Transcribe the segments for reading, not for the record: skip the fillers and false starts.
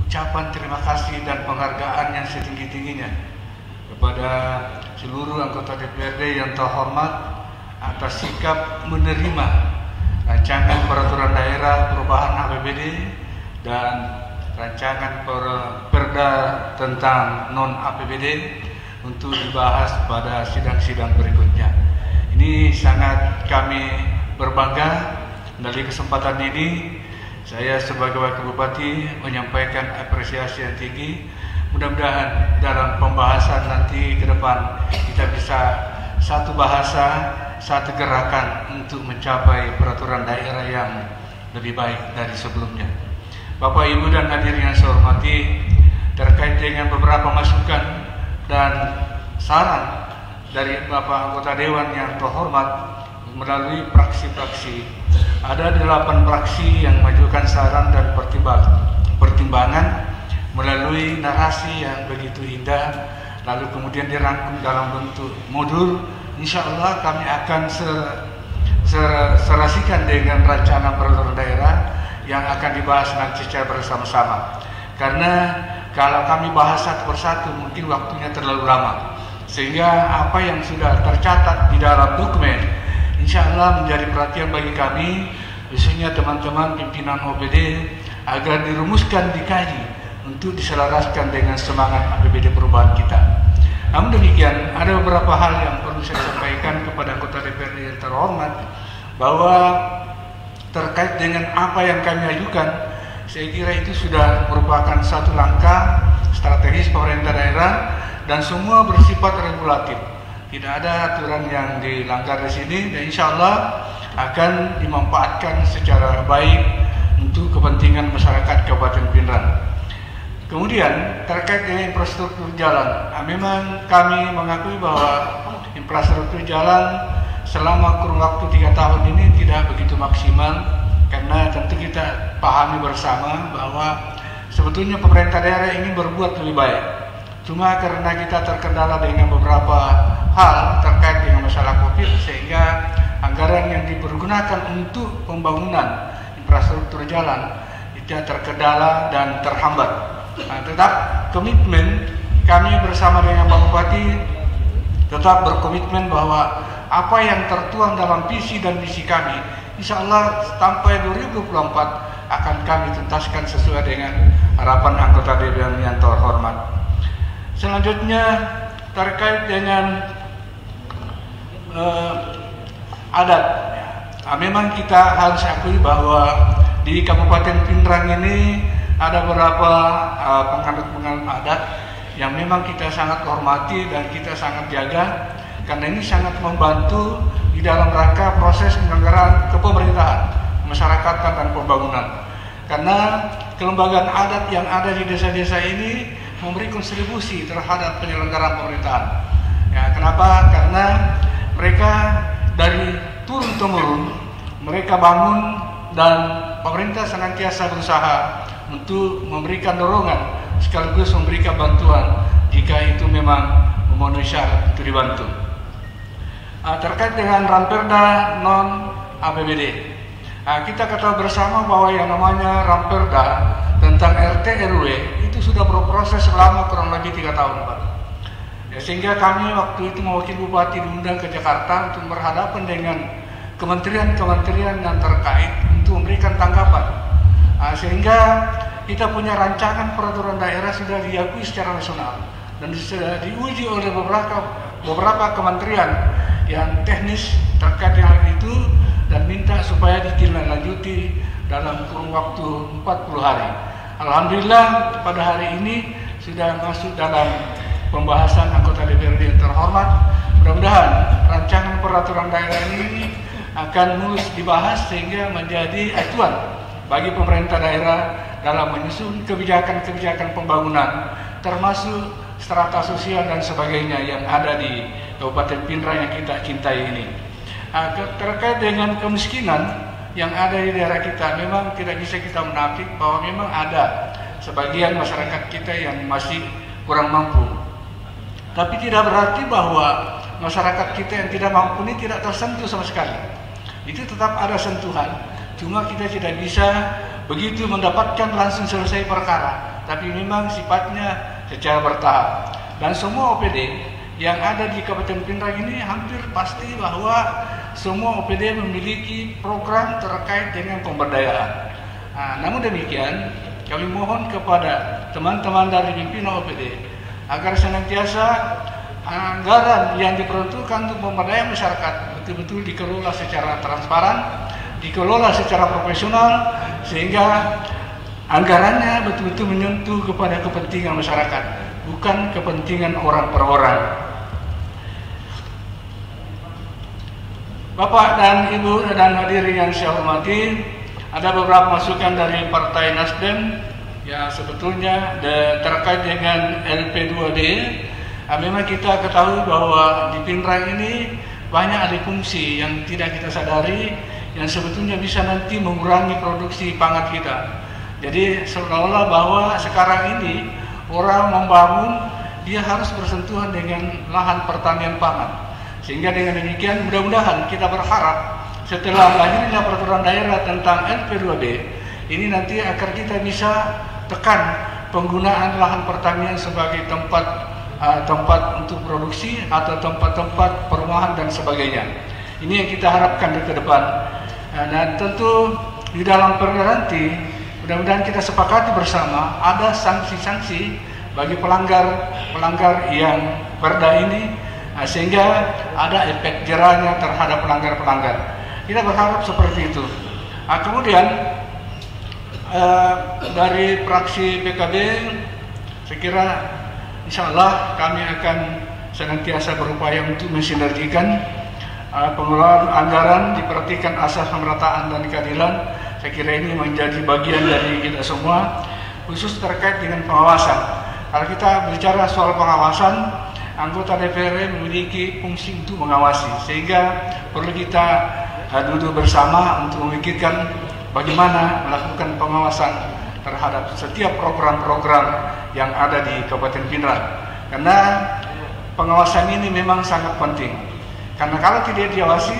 ucapan terima kasih dan penghargaan yang setinggi-tingginya kepada seluruh anggota DPRD yang terhormat atas sikap menerima rancangan peraturan daerah perubahan APBD dan rancangan perda tentang non-APBD untuk dibahas pada sidang-sidang berikutnya. Ini sangat kami berbangga. Dari kesempatan ini, saya sebagai Wakil Bupati menyampaikan apresiasi yang tinggi. Mudah-mudahan dalam pembahasan nanti ke depan kita bisa satu bahasa, satu gerakan untuk mencapai peraturan daerah yang lebih baik dari sebelumnya. Bapak, Ibu, dan hadirin yang saya hormati, terkait dengan beberapa masukan dan saran dari Bapak anggota Dewan yang terhormat melalui fraksi-fraksi, ada 8 fraksi yang mengajukan saran dan pertimbangan melalui narasi yang begitu indah, lalu kemudian dirangkum dalam bentuk modul. Insya Allah kami akan serasikan dengan rancangan peraturan daerah yang akan dibahas nanti secara bersama-sama. Karena kalau kami bahas satu persatu mungkin waktunya terlalu lama, sehingga apa yang sudah tercatat di dalam dokumen insya Allah menjadi perhatian bagi kami, khususnya teman-teman pimpinan OPD, agar dirumuskan, dikaji untuk diselaraskan dengan semangat APBD perubahan kita. Namun demikian, ada beberapa hal yang perlu saya sampaikan kepada anggota DPRD yang terhormat, bahwa terkait dengan apa yang kami ajukan, saya kira itu sudah merupakan satu langkah strategis pemerintah daerah dan semua bersifat regulatif. Tidak ada aturan yang dilanggar di sini, dan insya Allah akan dimanfaatkan secara baik untuk kepentingan masyarakat Kabupaten Pindrang. Kemudian terkait dengan infrastruktur jalan, memang kami mengakui bahwa infrastruktur jalan selama kurun waktu 3 tahun ini tidak begitu maksimal, karena tentu kita pahami bersama bahwa sebetulnya pemerintah daerah ini berbuat lebih baik. Cuma karena kita terkendala dengan beberapa hal terkait dengan masalah COVID, sehingga anggaran yang dipergunakan untuk pembangunan infrastruktur jalan tidak terkendala dan terhambat. Tetap komitmen kami bersama dengan Pak Bupati tetap berkomitmen bahwa apa yang tertuang dalam visi dan misi kami, insya Allah sampai 2024 akan kami tuntaskan sesuai dengan harapan anggota DPR yang terhormat. Selanjutnya terkait dengan adat, memang kita harus akui bahwa di Kabupaten Pindrang ini ada beberapa penganut-penganut adat yang memang kita sangat hormati dan kita sangat jaga, karena ini sangat membantu di dalam rangka proses penyelenggaraan kepemerintahan, masyarakatan, dan pembangunan. Karena kelembagaan adat yang ada di desa-desa ini memberi kontribusi terhadap penyelenggaraan pemerintahan. Ya, kenapa? Karena mereka dari turun-temurun mereka bangun, dan pemerintah senantiasa berusaha untuk memberikan dorongan sekaligus memberikan bantuan jika itu memang memenuhi syarat untuk dibantu. Terkait dengan Ramperda non APBD, kita ketahui bersama bahwa yang namanya Ramperda tentang RT RW itu sudah berproses selama kurang lebih 3 tahun, Pak. Ya, sehingga kami waktu itu mewakili Bupati diundang ke Jakarta untuk berhadapan dengan kementerian-kementerian yang terkait untuk memberikan tanggapan. Sehingga kita punya rancangan peraturan daerah sudah diakui secara nasional dan sudah diuji oleh beberapa kementerian yang teknis terkait dengan hal itu, dan minta supaya ditindaklanjuti dalam kurun waktu 40 hari. Alhamdulillah pada hari ini sudah masuk dalam pembahasan anggota DPRD yang terhormat. Mudah-mudahan rancangan peraturan daerah ini akan mulus dibahas sehingga menjadi acuan bagi pemerintah daerah dalam menyusun kebijakan-kebijakan pembangunan, termasuk strata sosial dan sebagainya yang ada di Kabupaten Pindrang yang kita cintai ini. Terkait dengan kemiskinan yang ada di daerah kita, memang tidak bisa kita menafik bahwa memang ada sebagian masyarakat kita yang masih kurang mampu. Tapi tidak berarti bahwa masyarakat kita yang tidak mampu ini tidak tersentuh sama sekali. Itu tetap ada sentuhan, cuma kita tidak bisa begitu mendapatkan langsung selesai perkara, tapi memang sifatnya secara bertahap. Dan semua OPD yang ada di Kabupaten Pindrang ini hampir pasti bahwa semua OPD memiliki program terkait dengan pemberdayaan. Namun demikian, kami mohon kepada teman-teman dari pimpinan OPD agar senantiasa anggaran yang diperuntukkan untuk pemberdayaan masyarakat betul-betul dikelola secara transparan, dikelola secara profesional, sehingga anggarannya betul-betul menyentuh kepada kepentingan masyarakat, bukan kepentingan orang per orang. Bapak dan Ibu dan hadirin yang saya hormati, ada beberapa masukan dari Partai Nasdem yang sebetulnya terkait dengan LP2D. Memang kita ketahui bahwa di Pindrang ini banyak ada fungsi yang tidak kita sadari, yang sebetulnya bisa nanti mengurangi produksi pangan kita. Jadi seolah-olah bahwa sekarang ini orang membangun, dia harus bersentuhan dengan lahan pertanian pangan. Sehingga dengan demikian mudah-mudahan kita berharap setelah lahirnya peraturan daerah tentang LP2D ini nanti agar kita bisa tekan penggunaan lahan pertanian sebagai tempat untuk produksi atau tempat-tempat perumahan dan sebagainya. Ini yang kita harapkan ke depan. Dan tentu di dalam perda nanti mudah-mudahan kita sepakati bersama ada sanksi-sanksi bagi pelanggar yang perda ini, sehingga ada efek jerahnya terhadap pelanggar-pelanggar. Kita berharap seperti itu. Kemudian dari fraksi PKB, saya kira insya Allah kami akan senantiasa berupaya untuk mensinergikan pengelolaan anggaran, diperhatikan asas pemerataan dan keadilan. Saya kira ini menjadi bagian dari kita semua, khusus terkait dengan pengawasan. Kalau kita bicara soal pengawasan, anggota DPR memiliki fungsi untuk mengawasi, sehingga perlu kita duduk bersama untuk memikirkan bagaimana melakukan pengawasan terhadap setiap program-program yang ada di Kabupaten Pindrang. Karena pengawasan ini memang sangat penting. Karena kalau tidak diawasi,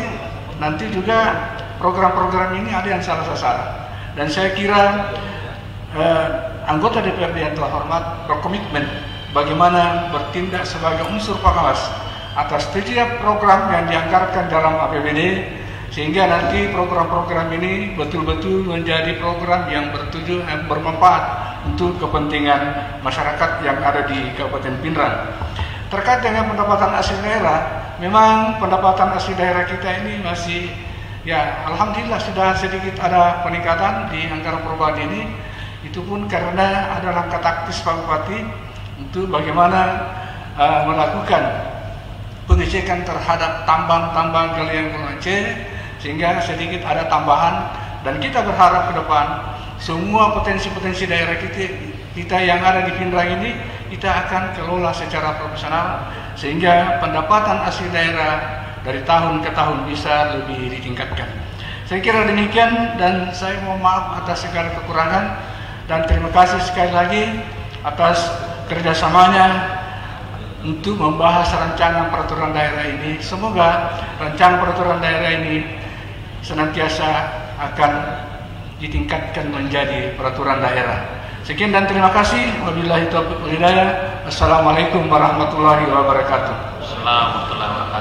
nanti juga program-program ini ada yang salah sasaran. Dan saya kira anggota DPRD yang terhormat berkomitmen bagaimana bertindak sebagai unsur pengawas atas setiap program yang dianggarkan dalam APBD, sehingga nanti program-program ini betul-betul menjadi program yang bermanfaat untuk kepentingan masyarakat yang ada di Kabupaten Pindrang. Terkait dengan pendapatan asli daerah, memang pendapatan asli daerah kita ini masih, ya alhamdulillah sudah sedikit ada peningkatan di anggaran perubahan ini. Itu pun karena ada langkah taktis Pak Bupati untuk bagaimana melakukan pengecekan terhadap tambang-tambang galian gunung Aceh, sehingga sedikit ada tambahan. Dan kita berharap ke depan semua potensi-potensi daerah kita yang ada di Pindrang ini kita akan kelola secara profesional, sehingga pendapatan asli daerah dari tahun ke tahun bisa lebih ditingkatkan. Saya kira demikian, dan saya mohon maaf atas segala kekurangan, dan terima kasih sekali lagi atas kerjasamanya untuk membahas rancangan peraturan daerah ini. Semoga rancangan peraturan daerah ini senantiasa akan ditingkatkan menjadi peraturan daerah. Sekian dan terima kasih. Wabillahi taufiq wal hidayah. Assalamualaikum warahmatullahi wabarakatuh. Assalamualaikum warahmatullahi wabarakatuh.